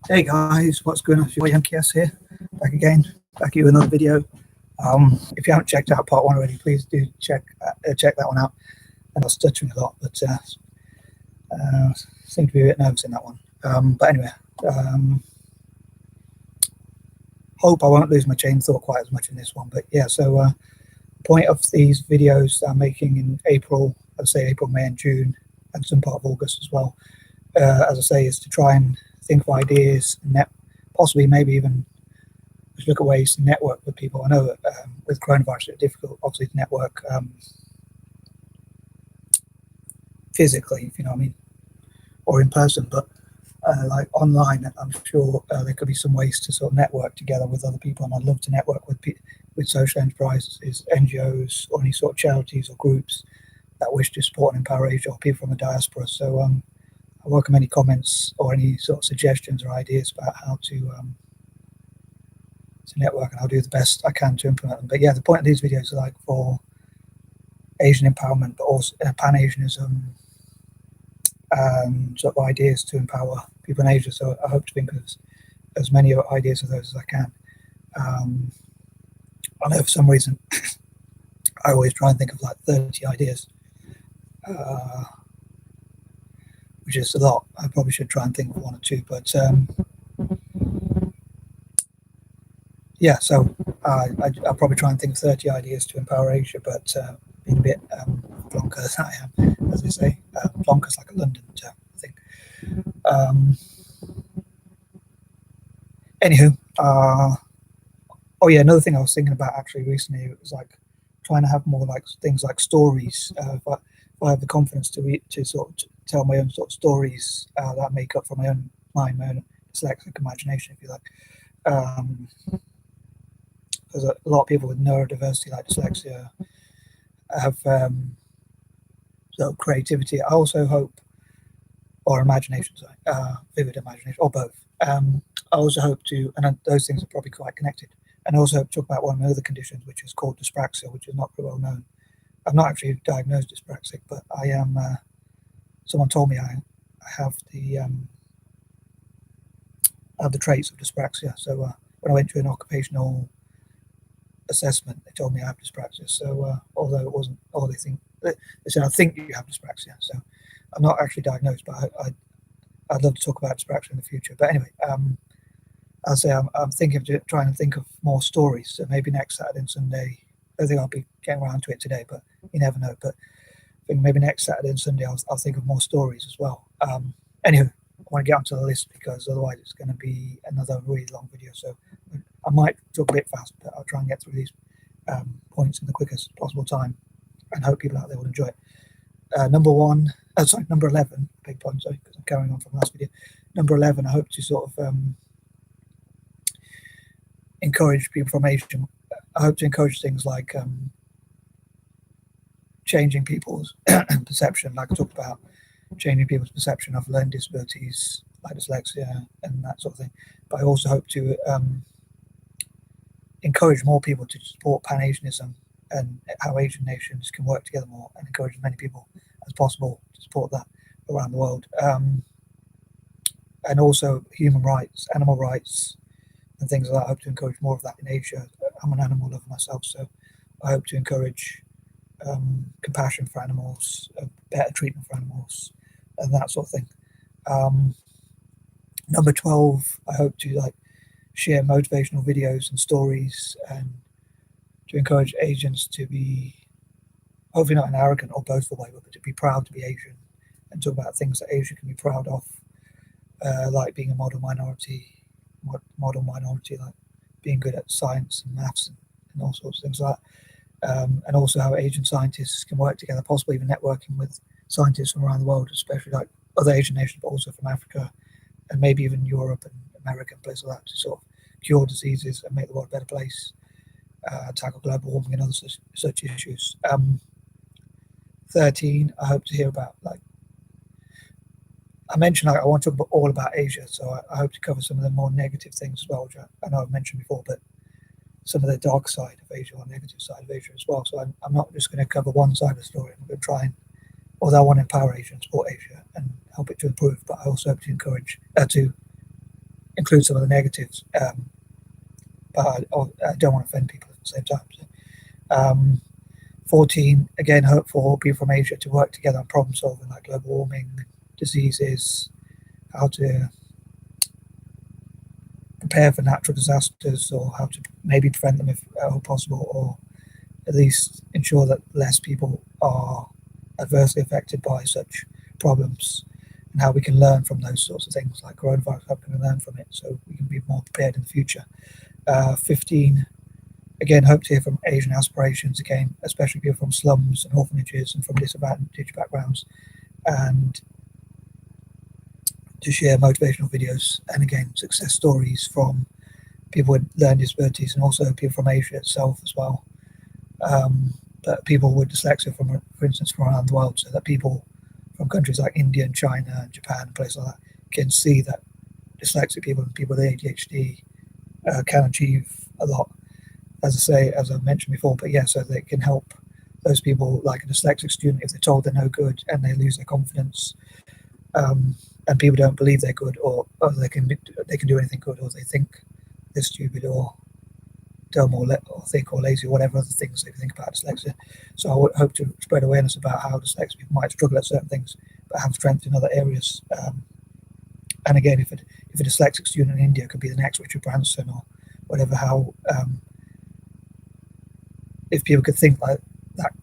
Hey guys, what's going on? It's your Yankee S here, back again, back at you with another video. If you haven't checked out part one already, please do check that one out. And I was stuttering a lot, but seem to be a bit nervous in that one. But anyway, hope I won't lose my chain of thought quite as much in this one. But yeah, so the point of these videos that I'm making in April, I'd say April, May, and June, and some part of August as well, as I say, is to try and think of ideas, and possibly maybe even just look at ways to network with people. I know with coronavirus it's difficult, obviously, to network physically, if you know what I mean, or in person, but like online, I'm sure there could be some ways to sort of network together with other people, and I'd love to network with social enterprises, NGOs, or any sort of charities or groups that wish to support and empower Asia, or people from the diaspora. So I welcome any comments or any sort of suggestions or ideas about how to network, and I'll do the best I can to implement them. But yeah, the point of these videos are like for Asian empowerment, but also Pan-Asianism, sort of ideas to empower people in Asia. So I hope to think of as many ideas of those as I can. I know for some reason I always try and think of like 30 ideas, which is a lot. I probably should try and think of one or two, but yeah, so I'll probably try and think of 30 ideas to empower Asia, but being a bit plonker as I am, as they say. Plonker's like a London term, I think. Anywho, oh yeah, another thing I was thinking about actually recently was like trying to have more like things like stories. If I have the confidence to sort of tell my own sort of stories that I make up from my own mind, my own dyslexic imagination, if you like. Because a lot of people with neurodiversity, like dyslexia, have sort of creativity. I also hope, or imagination, sorry, vivid imagination, or both. I also hope to, and those things are probably quite connected. And I also hope to talk about one of my other conditions, which is called dyspraxia, which is not very well known. I'm not actually diagnosed dyspraxic, but I am. Someone told me I have the traits of dyspraxia. So when I went to an occupational assessment, they told me I have dyspraxia. So although it wasn't, they said I think you have dyspraxia. So I'm not actually diagnosed, but I'd love to talk about dyspraxia in the future. But anyway, I'll say I'm thinking of trying to think of more stories. So maybe next Saturday and Sunday. I don't think I'll be getting around to it today, but you never know. But I think maybe next Saturday and Sunday I'll think of more stories as well. Anywho, I want to get onto the list because otherwise it's going to be another really long video. So I might talk a bit fast, but I'll try and get through these points in the quickest possible time, and hope people out there will enjoy it. Number 11, big point, sorry, because I'm carrying on from the last video. Number 11, I hope to sort of encourage people from Asia. I hope to encourage things like changing people's perception, like I talked about, changing people's perception of learning disabilities like dyslexia and that sort of thing. But I also hope to encourage more people to support Pan-Asianism and how Asian nations can work together more, and encourage as many people as possible to support that around the world. And also human rights, animal rights, and things like that. I hope to encourage more of that in Asia. I'm an animal lover myself, so I hope to encourage compassion for animals, better treatment for animals, and that sort of thing. Number 12, I hope to like share motivational videos and stories, and to encourage Asians to be, hopefully not an arrogant or boastful way, but to be proud to be Asian, and talk about things that Asia can be proud of, like being a model minority, like being good at science and maths and all sorts of things like that. And also how Asian scientists can work together, possibly even networking with scientists from around the world, especially like other Asian nations, but also from Africa and maybe even Europe and America and places like that, to sort of cure diseases and make the world a better place, tackle global warming and other such issues. 13, I hope to hear about, like I mentioned, I want to talk all about Asia, so I hope to cover some of the more negative things as well, which I know I've mentioned before, but some of the dark side of Asia, or negative side of Asia as well. So I'm not just going to cover one side of the story. I'm going to try and, although I want to empower Asia and support Asia and help it to improve, but I also hope to encourage, to include some of the negatives, but I don't want to offend people at the same time. So, 14, again, hope for all people from Asia to work together on problem solving, like global warming, diseases, how to prepare for natural disasters, or how to maybe prevent them if possible, or at least ensure that less people are adversely affected by such problems, and how we can learn from those sorts of things like coronavirus, how can we learn from it so we can be more prepared in the future. 15, again, hope to hear from Asian aspirations, again, especially people from slums and orphanages and from disadvantaged backgrounds, and to share motivational videos and, again, success stories from people with learning disabilities and also people from Asia itself as well. But people with dyslexia, for instance, from around the world, so that people from countries like India and China and Japan and places like that can see that dyslexic people and people with ADHD can achieve a lot, as I mentioned before. But yeah, so they can help those people, like a dyslexic student, if they're told they're no good and they lose their confidence, and people don't believe they're good, or they can do anything good, or they think they're stupid or dumb or thick or lazy or whatever other things they think about dyslexia. So I would hope to spread awareness about how dyslexic people might struggle at certain things but have strength in other areas. And again, if a dyslexic student in India could be the next Richard Branson or whatever, how if people could think like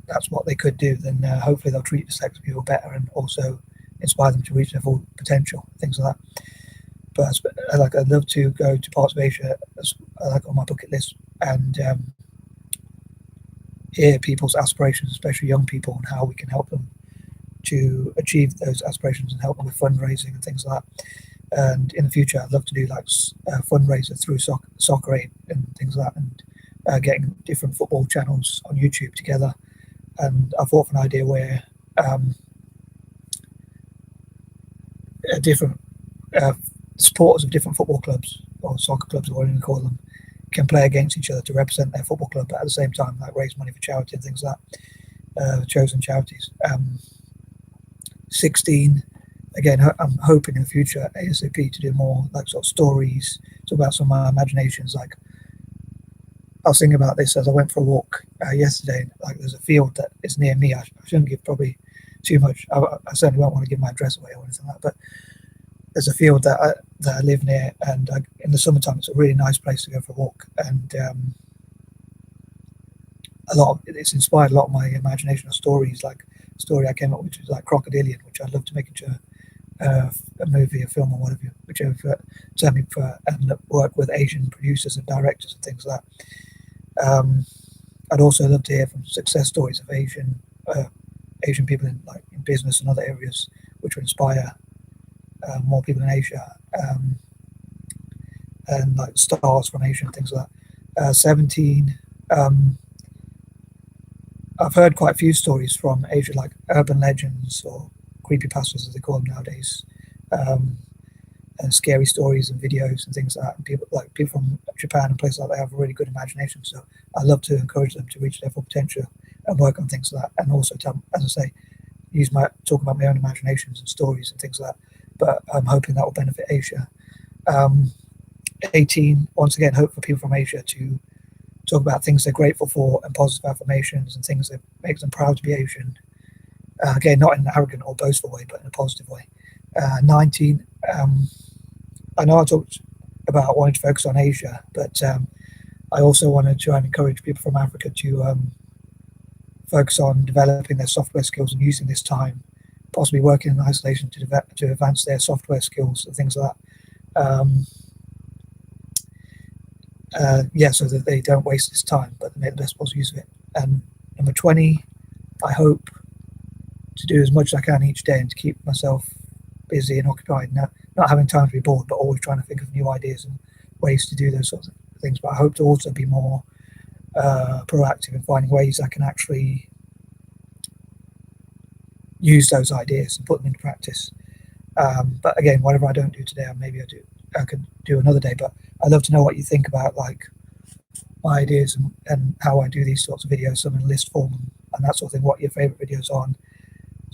that's what they could do, then hopefully they'll treat dyslexic people better and also inspire them to reach their full potential, things like that. But I'd love to go to parts of Asia, like on my bucket list, and hear people's aspirations, especially young people, and how we can help them to achieve those aspirations and help them with fundraising and things like that. And in the future, I'd love to do like fundraiser through Soccer Aid and things like that, and getting different football channels on YouTube together. And I thought of an idea where different supporters of different football clubs or soccer clubs, or whatever you call them, can play against each other to represent their football club, but at the same time, like, raise money for charity and things like that, chosen charities. 16, again, I'm hoping in the future A.S.A.P to do more like sort of stories, talk about some of my imaginations. Like, I was thinking about this as I went for a walk yesterday. Like, there's a field that is near me. I shouldn't give probably too much. I certainly won't want to give my address away or anything like that. But there's a field that I live near, and in the summertime, it's a really nice place to go for a walk. And it's inspired a lot of my imagination of stories. Like a story I came up with, which is like Crocodilian, which I'd love to make into a movie, a film, or whatever, whichever term you prefer, and work with Asian producers and directors and things like that. I'd also love to hear from success stories of Asian people in business and other areas, which would inspire more people in Asia, and like stars from Asia and things like that. 17. I've heard quite a few stories from Asia, like urban legends or creepypastas, as they call them nowadays, and scary stories and videos and things like that. And people from Japan and places like that have a really good imagination. So I love to encourage them to reach their full potential and work on things like that. And also, as I say, talk about my own imaginations and stories and things like that. But I'm hoping that will benefit Asia. 18, once again, hope for people from Asia to talk about things they're grateful for and positive affirmations and things that make them proud to be Asian. Again, not in an arrogant or boastful way, but in a positive way. 19, I know I talked about wanting to focus on Asia, but I also want to try and encourage people from Africa to focus on developing their software skills and using this time, possibly working in isolation to advance their software skills and things like that. So that they don't waste this time, but they make the best possible use of it. And number 20, I hope to do as much as I can each day and to keep myself busy and occupied, not having time to be bored, but always trying to think of new ideas and ways to do those sorts of things. But I hope to also be more proactive in finding ways I can actually use those ideas and put them into practice. But again, whatever I don't do today, I could do another day. But I'd love to know what you think about like my ideas and how I do these sorts of videos, some in list form and that sort of thing. What your favorite videos are? Do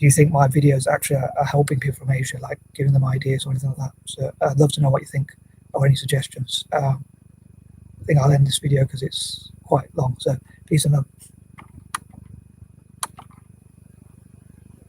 you think my videos actually are helping people from Asia, like giving them ideas or anything like that? So I'd love to know what you think of or any suggestions. I think I'll end this video because it's quite long. So peace and love.